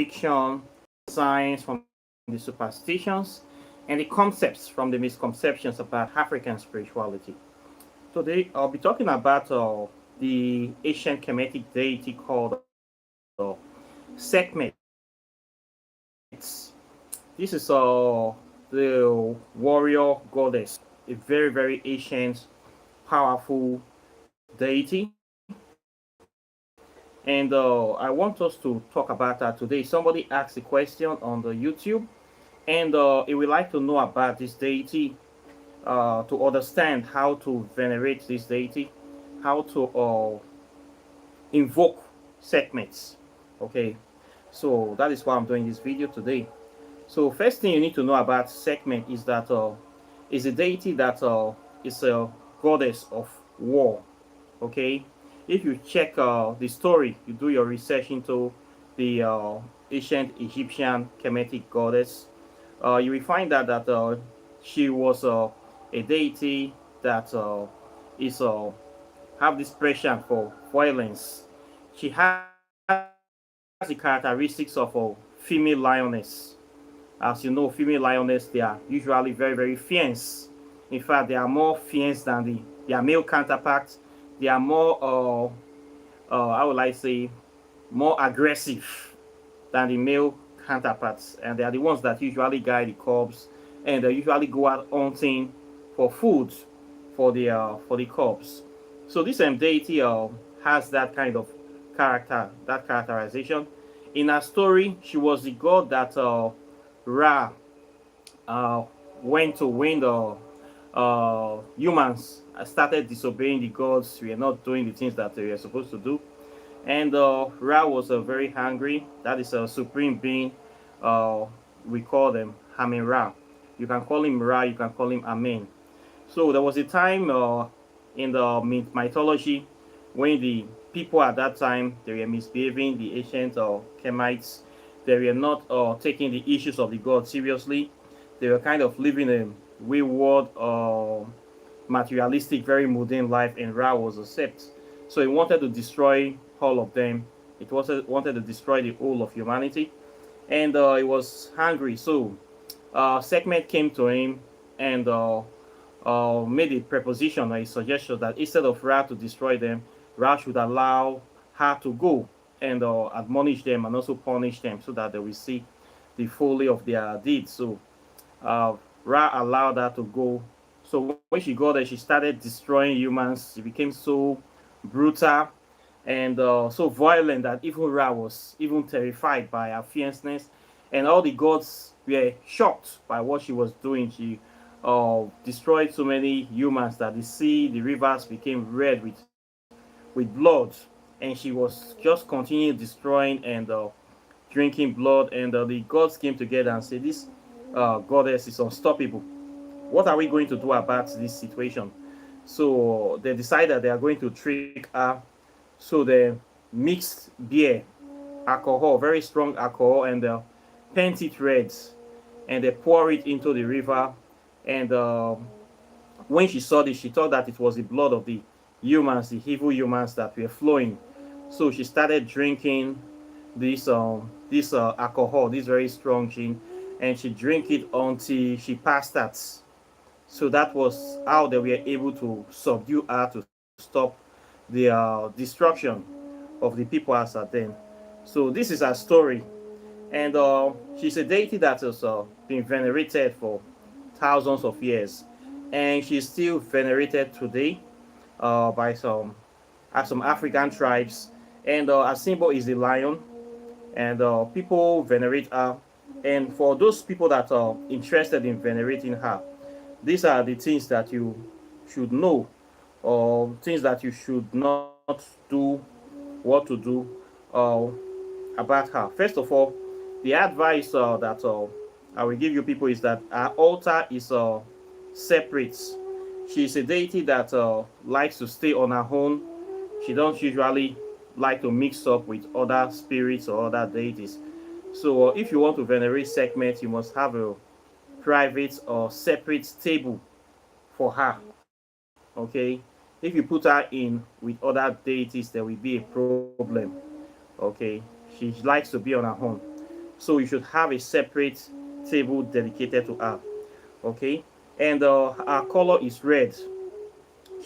fiction, science from the superstitions, and the concepts from the misconceptions about African spirituality. Today, I'll be talking about the ancient Kemetic deity called Sekhmet. This is the warrior goddess, a very, very ancient, powerful deity. And I want us to talk about that today. Somebody asked a question on the YouTube, and he would like to know about this deity, to understand how to venerate this deity, how to invoke Sekhmet. Okay, so that is why I'm doing this video today. So first thing you need to know about Sekhmet is that is a deity that is a goddess of war. Okay, if you check the story, you do your research into the ancient Egyptian Kemetic goddess, you will find that she was a deity that is have this passion for violence. She has the characteristics of a female lioness. As you know, female lioness, they are usually very, very fierce. In fact, they are more fierce than their male counterparts. They are more, how would I say, more aggressive than the male counterparts, and they are the ones that usually guide the cubs, and they usually go out hunting for food for the cubs. So this deity has that kind of character, that characterization. In her story, she was the god that Ra uh, went to when the humans started disobeying the gods. We are not doing the things that they were supposed to do, and Ra was very hungry. That is a supreme being. Uh, we call them Amen Ra. You can call him Ra, you can call him Amen. So there was a time in the mythology when the people at that time they were misbehaving, the ancient Kemites. They were not taking the issues of the gods seriously. They were kind of living a wayward, materialistic, very mundane life, and Ra was a sept. So he wanted to destroy all of them. It was wanted to destroy the whole of humanity, and he was hungry. So Sekhmet came to him and made a proposition or a suggestion that instead of Ra to destroy them, Ra should allow her to go and admonish them and also punish them so that they will see the folly of their deeds. So uh, Ra allowed her to go. So when she got there, she started destroying humans. She became so brutal and so violent that even Ra was even terrified by her fierceness, and all the gods were shocked by what she was doing. She destroyed so many humans that the sea, the rivers became red with blood, and she was just continuing destroying and drinking blood. And the gods came together and said, "This goddess is unstoppable. What are we going to do about this situation?" So they decided they are going to trick her. So they mixed beer, alcohol, very strong alcohol, and paint it red, and they pour it into the river. And when she saw this, she thought that it was the blood of the humans, the evil humans that were flowing. So she started drinking this alcohol, this very strong gin, and she drank it until she passed out. So that was how they were able to subdue her to stop the destruction of the people as at then. So this is her story, and she's a deity that has been venerated for thousands of years, and she's still venerated today by some African tribes. And her symbol is the lion, and people venerate her. And for those people that are interested in venerating her, these are the things that you should know, or things that you should not do, what to do uh, about her. First of all, the advice that I will give you people is that our altar is separate. She is a deity that likes to stay on her own. She don't usually like to mix up with other spirits or other deities. So if you want to venerate Sekhmet, you must have a private or separate table for her. Okay, if you put her in with other deities, there will be a problem. Okay, she likes to be on her own. So you should have a separate table dedicated to her. Okay, and her color is red.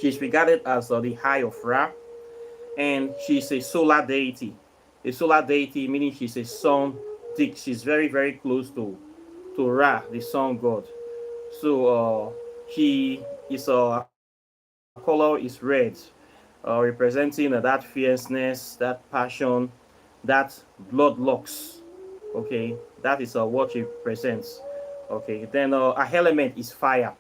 She's regarded as the eye of Ra, and she's a solar deity. A solar deity meaning she's a sun. She's very very close to Ra, the sun god. So she is her color is red, representing that fierceness, that passion, that bloodlocks. Okay, that is what she presents. Okay, then her element is fire.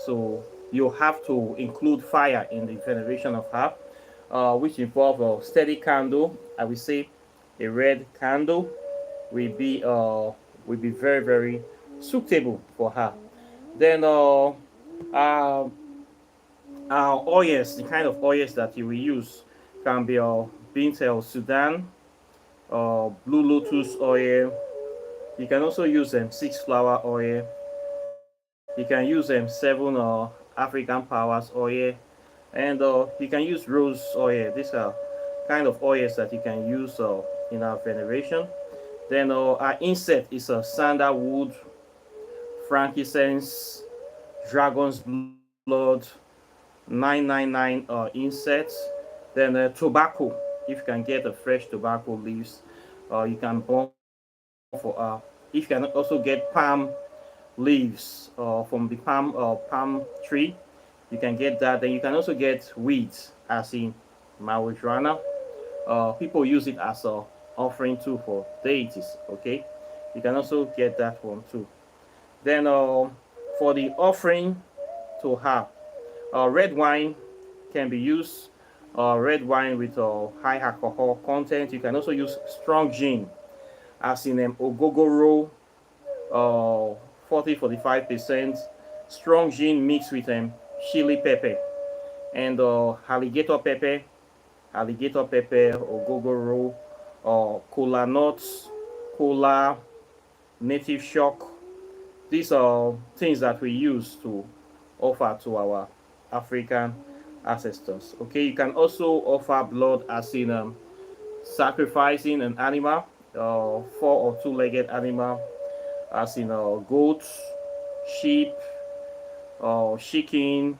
So you have to include fire in the veneration of her, which involve a steady candle. I will say a red candle will be very very suitable for her. Then uh, oils, the kind of oils that you will use can be Bint el Sudan, Blue Lotus oil. You can also use six flower oil. You can use seven African powers oil, and you can use rose oil. These are kind of oils that you can use in our veneration. Then our insect is sandalwood, frankincense, dragon's blood, 999 insects. Then tobacco. If you can get fresh tobacco leaves, you can burn for. If you can also get palm leaves from the palm tree, you can get that. Then you can also get weeds, as in marijuana. People use it as a offering too for deities. Okay, you can also get that one too. Then for the offering to her, red wine can be used. Red wine with high alcohol content. You can also use strong gin, as in ogogoro, 40-45%. Strong gin mixed with chili pepper and alligator pepper, ogogoro, cola nuts, cola, native shock. These are things that we use to offer to our African ancestors. Okay, you can also offer blood, as in sacrificing an animal, four or two-legged animal, as in goats, sheep, chicken,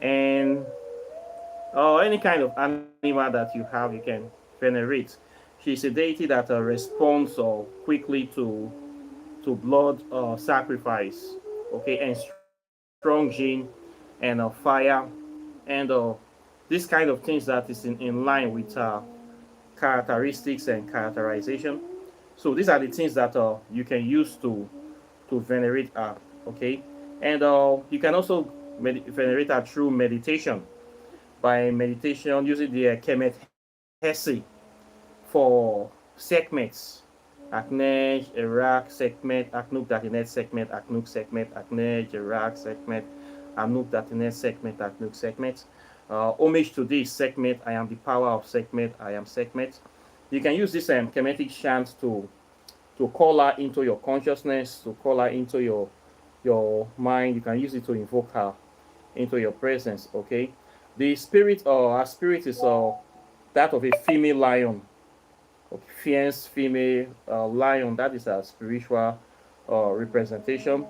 and any kind of animal that you have, you can venerate. She's a deity that responds quickly to blood sacrifice. Okay, and strong gene and fire, and this kind of things that is in line with characteristics and characterization. So these are the things that you can use to venerate her. Okay, and you can also venerate her through meditation. By meditation, using the Kemetic for Sekhmet, Aknej, Iraq, Sekhmet, Aknuk, Datinet, Sekhmet, Aknuk, Sekhmet, Aknej, Iraq, Sekhmet, Anuk, Datinet, Sekhmet, Aknuk, Sekhmet. Homage to this Sekhmet, I am the power of Sekhmet, I am Sekhmet. You can use this Kemetic chant to call her into your consciousness, to call her into your mind. You can use it to invoke her into your presence. Okay, the spirit or our spirit is that of a female lion, a fierce female lion. That is a spiritual representation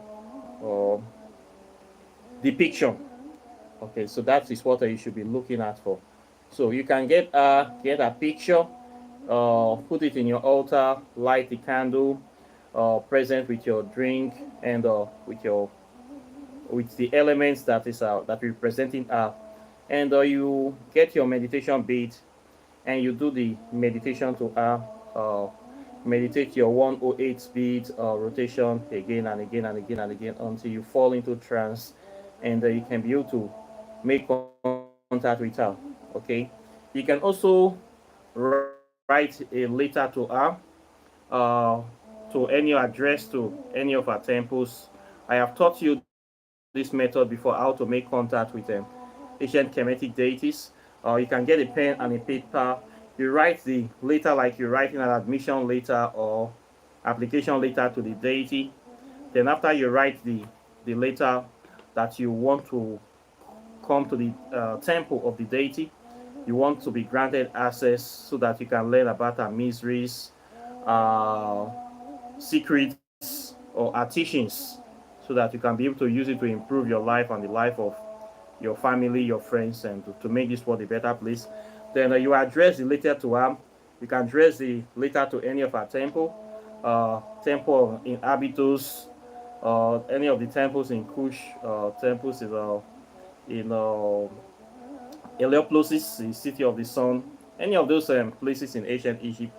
or depiction. Okay, so that is what you should be looking at for. So you can get a picture, put it in your altar, light the candle, present with your drink, and with the elements that representing and you get your meditation beat, and you do the meditation to meditate your 108 beat rotation again and again and again and again until you fall into trance, and you can be able to make contact with her. Okay, you can also write a letter to her, to any address to any of our temples. I have taught you this method before, how to make contact with ancient Kemetic deities. You can get a pen and a paper. You write the letter like you're writing an admission letter or application letter to the deity. Then after you write the letter that you want to come to the temple of the deity, you want to be granted access so that you can learn about her miseries, uh, secrets or our teachings, so that you can be able to use it to improve your life and the life of your family, your friends, and to make this world a better place. Then you address the letter to her. You can address the letter to any of our temple in Abydos, any of the temples in Kush, temples in Heliopolis, the city of the sun, any of those places in ancient Egypt.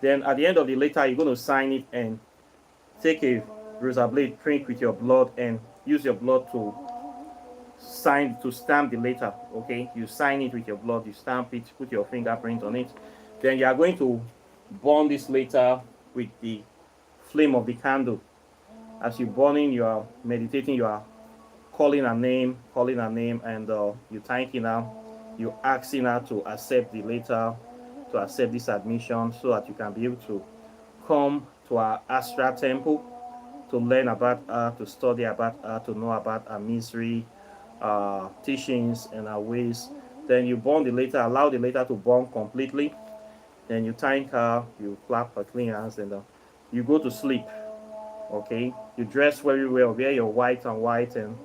Then at the end of the letter, you're going to sign it and take a razor blade, print with your blood, and use your blood to stamp the letter. Okay, you sign it with your blood, you stamp it, put your fingerprint on it. Then you are going to burn this letter with the flame of the candle. As you burning, you are meditating, you are calling her name, and you thanking her, you asking her to accept the letter, to accept this admission, so that you can be able to come to our astral temple to learn about her, to study about her, to know about her misery, teachings, and her ways. Then you burn the letter, allow the letter to burn completely. Then you thank her, you clap her clean hands, and you go to sleep. Okay, you dress very well, wear your white and white, and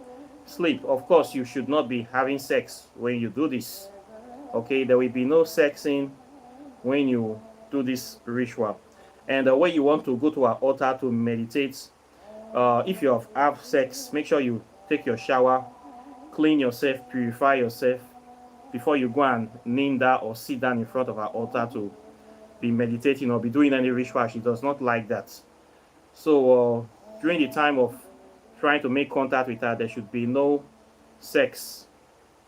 sleep. Of course, you should not be having sex when you do this. Okay, there will be no sexing when you do this ritual. And when you want to go to an altar to meditate, if you have sex, make sure you take your shower, clean yourself, purify yourself before you go and kneel down or sit down in front of an altar to be meditating or be doing any ritual. She does not like that. So during the time of trying to make contact with her, there should be no sex.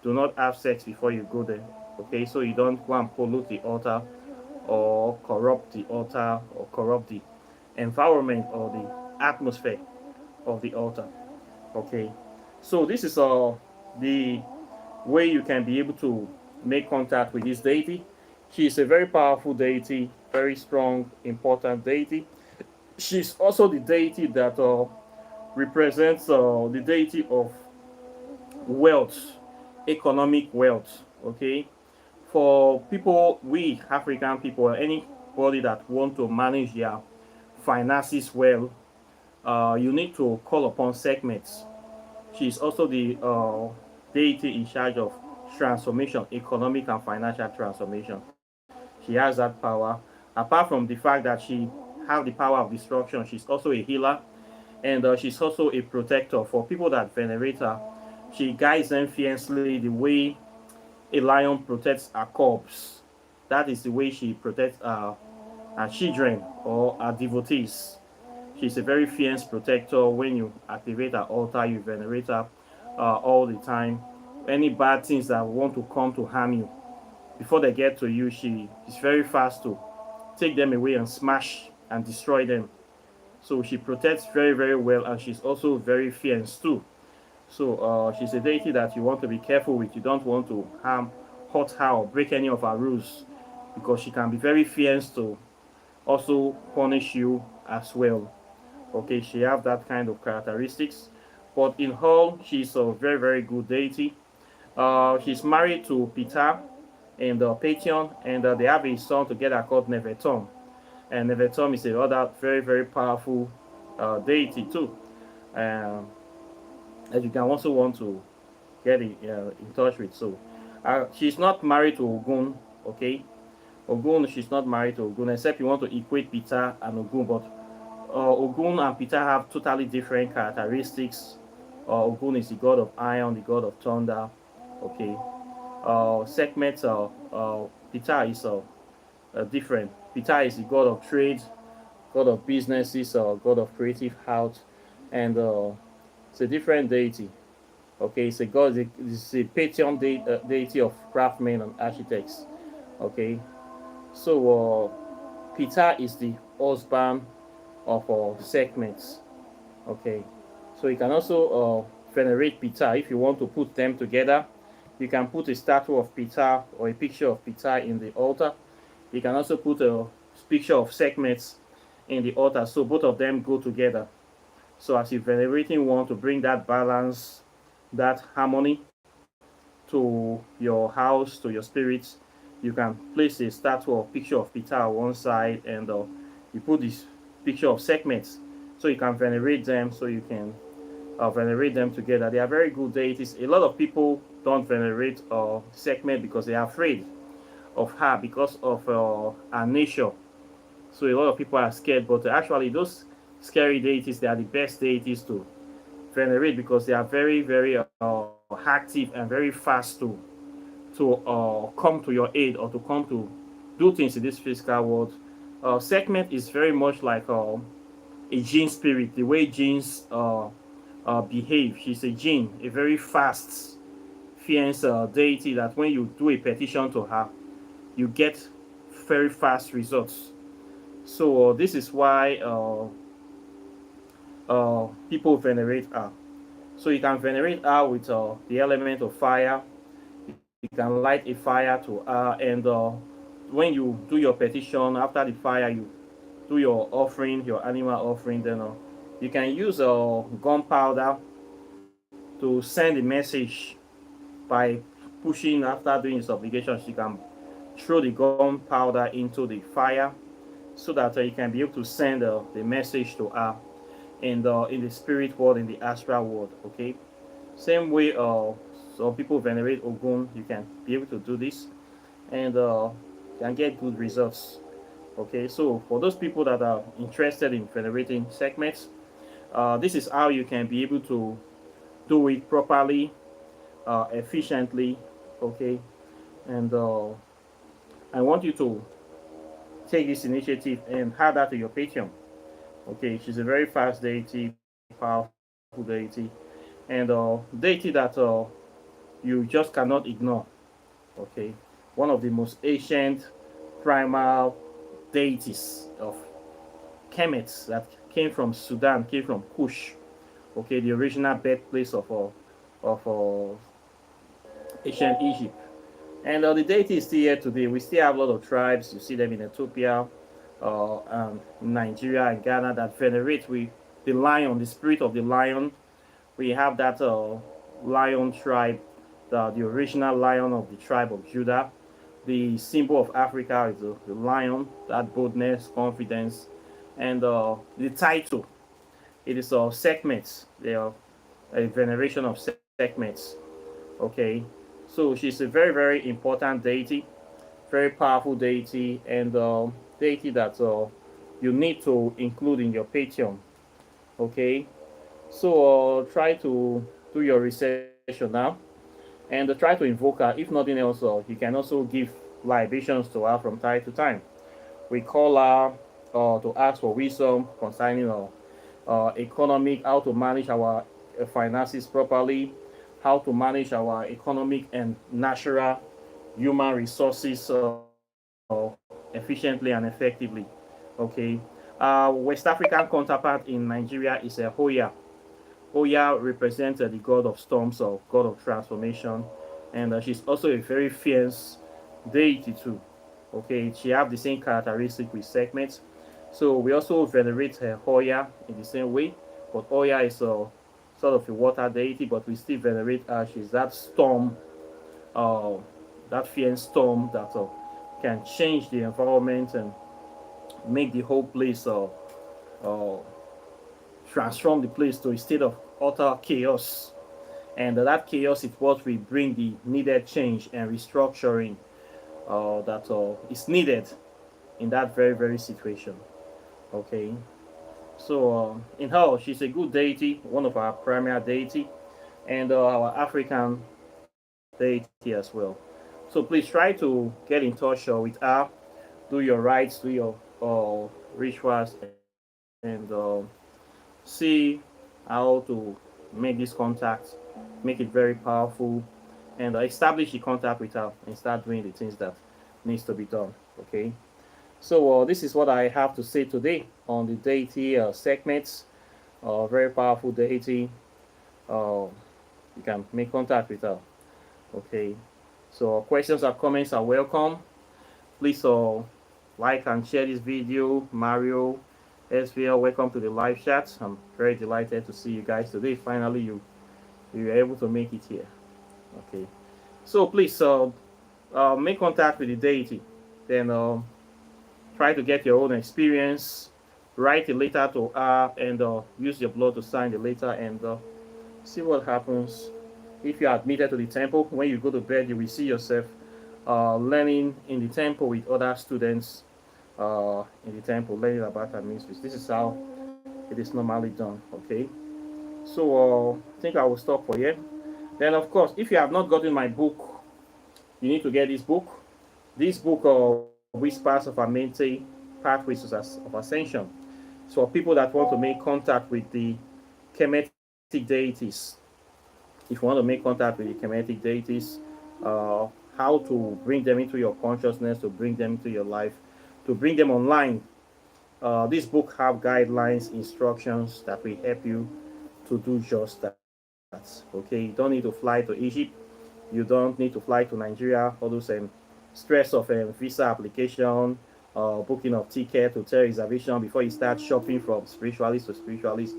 Do not have sex before you go there. Okay, so you don't go and pollute the altar or corrupt the altar or corrupt the environment or the atmosphere of the altar. Okay, so this is the way you can be able to make contact with this deity. She is a very powerful deity, very strong, important deity. She's also the deity that represents the deity of wealth, economic wealth. Okay, for people, we African people, anybody that want to manage their finances well, you need to call upon Sekhmet. She is also the deity in charge of transformation, economic and financial transformation. She has that power. Apart from the fact that she has the power of destruction, she's also a healer, and she's also a protector. For people that venerate her, she guides them fiercely the way a lion protects a corpse. That is the way she protects her children or her devotees. She's a very fierce protector. When you activate her altar, you venerate her all the time. Any bad things that want to come to harm you, before they get to you, she is very fast to take them away and smash and destroy them. So she protects very, very well, and she's also very fierce too. So she's a deity that you want to be careful with. You don't want to hurt her, or break any of her rules, because she can be very fierce to also punish you as well. Okay, she have that kind of characteristics. But in all, she's a very, very good deity. She's married to Peter and Pathion, and they have a son together called Nevetom. And Nevetom is another very, very powerful deity too. Um, that you can also want to get in touch with. So she's not married to Ogun, okay? Ogun, she's not married to Ogun, except you want to equate Peter and Ogun, but Ogun and Peter have totally different characteristics. Ogun is the god of iron, the god of thunder, okay? Sekhmet, Peter is different. Peter is the god of trade, god of businesses, god of creative heart, and it's a different deity. Okay, it's a god. It's a pantheon deity of craftsmen and architects. Okay, so Peter is the husband of Sekhmet. Okay, so you can also venerate Peter if you want to put them together. You can put a statue of Peter or a picture of Peter in the altar. You can also put a picture of Sekhmet in the altar, so both of them go together. So as you're venerating one, to bring that balance, that harmony to your house, to your spirits, you can place a statue or picture of Peter on one side, and you put this picture of Sekhmet, so you can venerate them, so you can venerate them together. They are very good deities. A lot of people don't venerate Sekhmet because they are afraid of her because of her nature. So a lot of people are scared, but actually those scary deities, they are the best deities to venerate because they are very, very active and very fast to come to your aid or to come to do things in this physical world. Sekhmet is very much like a jinn spirit, the way jinns behave. She's a jinn, a very fast, fierce deity that when you do a petition to her, you get very fast results. So this is why people venerate her. So you can venerate her with the element of fire. You can light a fire to her, and when you do your petition after the fire, you do your offering, your animal offering. Then you can use gunpowder to send a message by pushing after doing his obligations. You can throw the gunpowder into the fire so that you can be able to send the message to her in the spirit world, in the astral world. Okay, same way some people venerate Ogun. You can be able to do this and can get good results. Okay, so for those people that are interested in venerating segments, this is how you can be able to do it properly, efficiently. Okay, and I want you to take this initiative and add that to your Patreon. Okay, she's a very fast deity, powerful deity, and deity that you just cannot ignore. Okay, one of the most ancient, primal deities of Kemet that came from Sudan, came from Kush. Okay, the original birthplace of ancient Egypt. And the deity is still here today. We still have a lot of tribes. You see them in Ethiopia, Nigeria, and Ghana that venerate the lion, the spirit of the lion. We have that lion tribe, the original lion of the tribe of Judah. The symbol of Africa is the lion, that boldness, confidence, and the title. It is Sekhmet, a veneration of Sekhmet. Okay, so she's a very, very important deity, very powerful deity, and deity that you need to include in your Patreon. Okay, so try to do your research now and try to invoke her. If nothing else, you can also give libations to her from time to time. We call her to ask for wisdom concerning economic, how to manage our finances properly, how to manage our economic and natural human resources efficiently and effectively. Okay. West African counterpart in Nigeria is a Hoya. Oya represents the god of storms or god of transformation, and she's also a very fierce deity too. Okay, she have the same characteristic with Sekhmet. So we also venerate her Hoya in the same way, but Oya is a sort of a water deity, but we still venerate her. She's that storm, uh, that fierce storm that can change the environment and make the whole place uh, transform the place to a state of utter chaos. And that chaos is what will bring the needed change and restructuring that is needed in that very, very situation. Okay. So, in her, she's a good deity, one of our primary deity, and our African deity as well. So, please try to get in touch with her, do your rites, do your rituals, and see how to make this contact, make it very powerful, and establish the contact with her and start doing the things that needs to be done. Okay. So this is what I have to say today on the deity segments. Very powerful deity. Uh, you can make contact with her. Okay. So questions or comments are welcome. Please like and share this video. Mario, SVL, welcome to the live chat. I'm very delighted to see you guys today. Finally, you were able to make it here. Okay. So please make contact with the deity. Then try to get your own experience, write a letter to her, and use your blood to sign the letter, and see what happens. If you are admitted to the temple, when you go to bed, you will see yourself learning in the temple with other students in the temple, learning about our mysteries. This is how it is normally done. Okay, so I think I will stop for here. Then, of course, if you have not gotten my book, you need to get this book. This book, Whispers of Amente, Pathways of Ascension. So, people that want to make contact with the Kemetic deities, if you want to make contact with the Kemetic deities, how to bring them into your consciousness, to bring them into your life, to bring them online. This book have guidelines, instructions that will help you to do just that. Okay, you don't need to fly to Egypt, you don't need to fly to Nigeria, all those stress of visa application, booking of ticket, hotel reservation before you start shopping from spiritualist to spiritualist.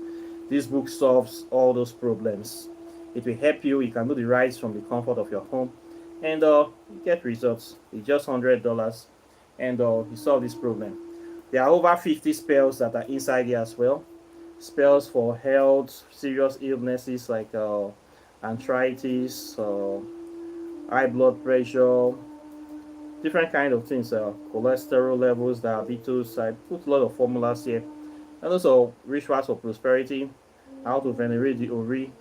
This book solves all those problems. It will help you. You can do the rides from the comfort of your home, and you get results. It's just $100, and you solve this problem. There are over 50 spells that are inside here as well. Spells for health, serious illnesses like arthritis, high blood pressure, different kind of things, cholesterol levels, diabetes. I put a lot of formulas here, and also rituals for prosperity, how to venerate the Ori,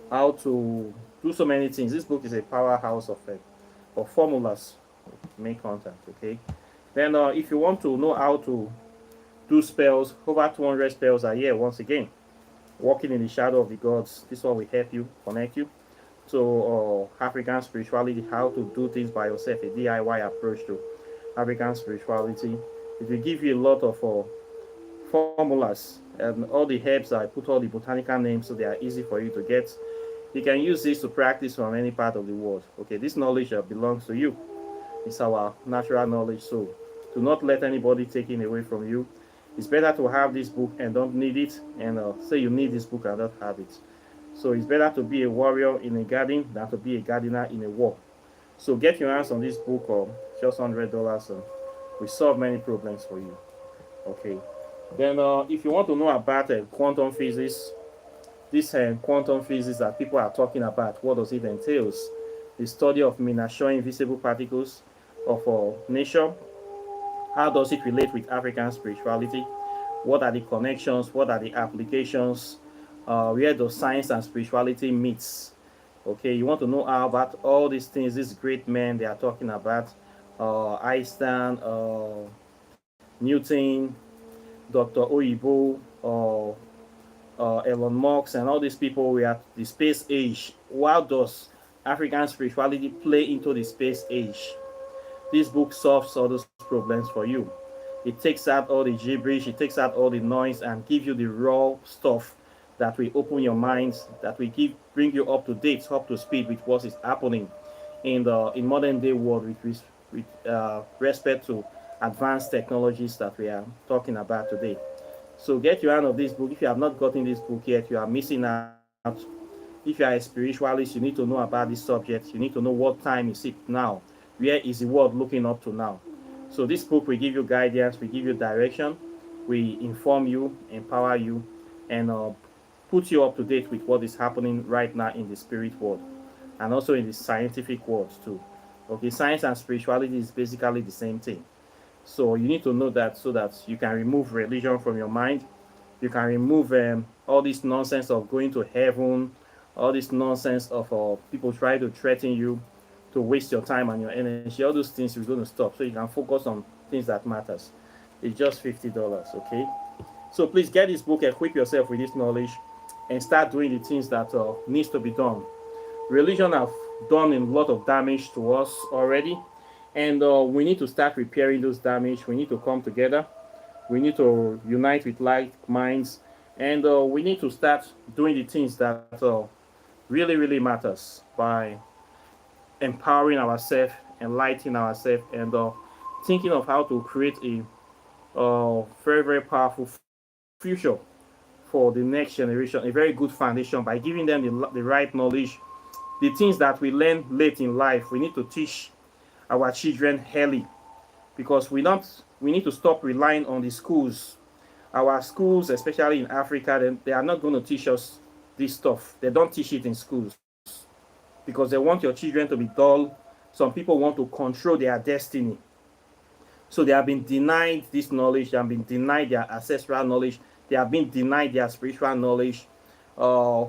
how to do so many things. This book is a powerhouse of formulas. Make contact, okay? Then, if you want to know how to do spells, over 200 spells are here once again. Walking in the shadow of the gods. This one will help you, connect you to African spirituality, how to do things by yourself, a DIY approach to African spirituality. It will give you a lot of formulas and all the herbs. I put all the botanical names so they are easy for you to get. You can use this to practice from any part of the world. Okay, this knowledge belongs to you. It's our natural knowledge, so do not let anybody take it away from you. It's better to have this book and don't need it, and say you need this book and don't have it. So it's better to be a warrior in a garden than to be a gardener in a war. So get your hands on this book, just $100, and we solve many problems for you. Okay. Then, if you want to know about quantum physics, this quantum physics that people are talking about, what does it entails? The study of miniature invisible particles of nature. How does it relate with African spirituality? What are the connections? What are the applications? Where does science and spirituality meets? Okay, you want to know how about all these things, these great men they are talking about, Einstein, Newton, Dr. Oyibo, Elon Musk, and all these people. We are the space age. How does African spirituality play into the space age? This book solves all those problems for you. It takes out all the gibberish, it takes out all the noise, and give you the raw stuff that will open your minds, that will bring you up to date, up to speed with what is happening in modern day world with respect to advanced technologies that we are talking about today. So get your hand of this book. If you have not gotten this book yet, you are missing out. If you are a spiritualist, you need to know about this subject. You need to know what time is it now. Where is the world looking up to now? So this book will give you guidance, will give you direction, will inform you, empower you, and put you up to date with what is happening right now in the spirit world and also in the scientific world too. Okay, science and spirituality is basically the same thing. So you need to know that so that you can remove religion from your mind. You can remove all this nonsense of going to heaven, all this nonsense of people trying to threaten you, to waste your time and your energy. All those things you're going to stop so you can focus on things that matters. It's just $50, okay? So please get this book, equip yourself with this knowledge, and start doing the things that needs to be done. Religion have done a lot of damage to us already, and we need to start repairing those damage. We need to come together. We need to unite with like minds, and we need to start doing the things that really, really matters by empowering ourselves, enlightening ourselves, and thinking of how to create a very, very powerful future for the next generation, a very good foundation by giving them the right knowledge. The things that we learn late in life, we need to teach our children early because we need to stop relying on the schools. Our schools, especially in Africa, they are not going to teach us this stuff. They don't teach it in schools because they want your children to be dull. Some people want to control their destiny. So they have been denied this knowledge. They have been denied their ancestral knowledge. They have been denied their spiritual knowledge. Uh,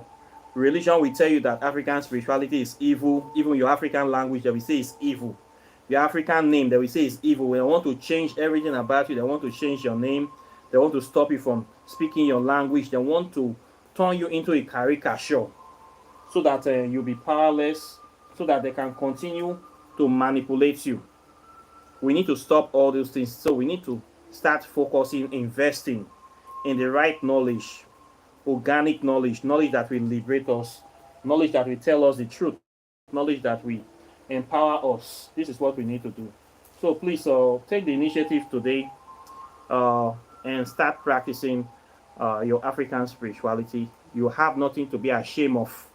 Religion will tell you that African spirituality is evil. Even your African language, they will say is evil. Your African name, they will say is evil. When they want to change everything about you, they want to change your name. They want to stop you from speaking your language. They want to turn you into a caricature so that you'll be powerless, so that they can continue to manipulate you. We need to stop all those things. So we need to start focusing, investing in the right knowledge, organic knowledge, knowledge that will liberate us, knowledge that will tell us the truth, knowledge that will empower us. This is what we need to do. So please take the initiative today uh, and start practicing your African spirituality. You have nothing to be ashamed of.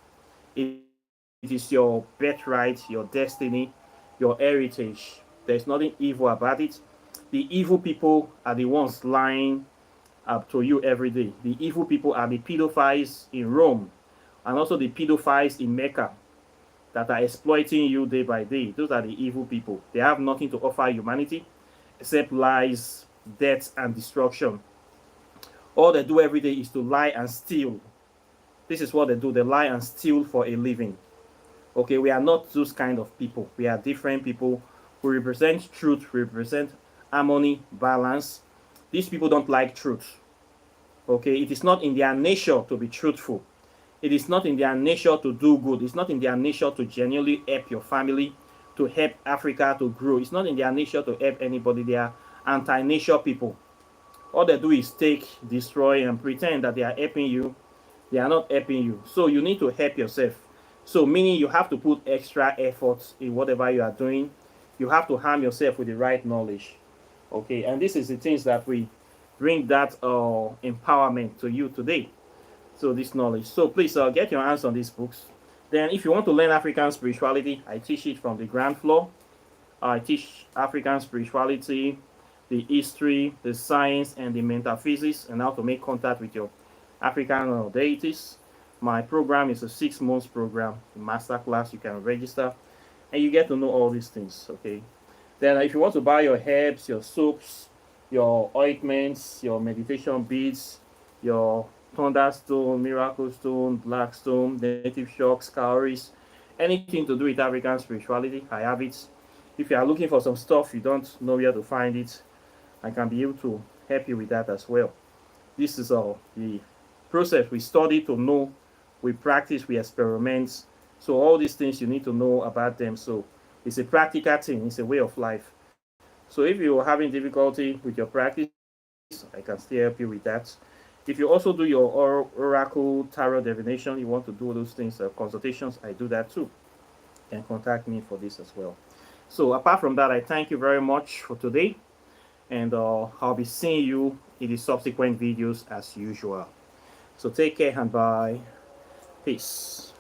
It is your birthright, your destiny, your heritage. There's nothing evil about it. The evil people are the ones lying up to you every day. The evil people are the pedophiles in Rome and also the pedophiles in Mecca that are exploiting you day by day. Those are the evil people. They have nothing to offer humanity except lies, death, and destruction. All they do every day is to lie and steal. This is what they do. They lie and steal for a living. Okay, we are not those kind of people. We are different people who represent truth, represent harmony, balance. These people don't like truth. Okay, it is not in their nature to be truthful. It is not in their nature to do good. It's not in their nature to genuinely help your family, to help Africa to grow. It's not in their nature to help anybody. They are anti-nature people. All they do is take, destroy, and pretend that they are helping you. They are not helping you. So you need to help yourself. So meaning you have to put extra effort in whatever you are doing. You have to arm yourself with the right knowledge. Okay, and this is the things that we bring that empowerment to you today. So this knowledge. So please get your hands on these books. Then if you want to learn African spirituality, I teach it from the ground floor. I teach African spirituality, the history, the science, and the metaphysics, and how to make contact with your African deities. My program is a 6 months program, a master class. You can register, and you get to know all these things. Okay. Then if you want to buy your herbs, your soaps, your ointments, your meditation beads, your thunderstone, miracle stone, black stone, native shocks, cowries, anything to do with African spirituality, I have it. If you are looking for some stuff you don't know where to find it, I can be able to help you with that as well. This is the process. We study to know, we practice, we experiment. So all these things you need to know about them. So it's a practical thing, it's a way of life. So if you're having difficulty with your practice, I can still help you with that. If you also do your oracle, tarot divination, you want to do those things, consultations, I do that too. You can contact me for this as well. So apart from that, I thank you very much for today. And I'll be seeing you in the subsequent videos as usual. So take care and bye. Peace.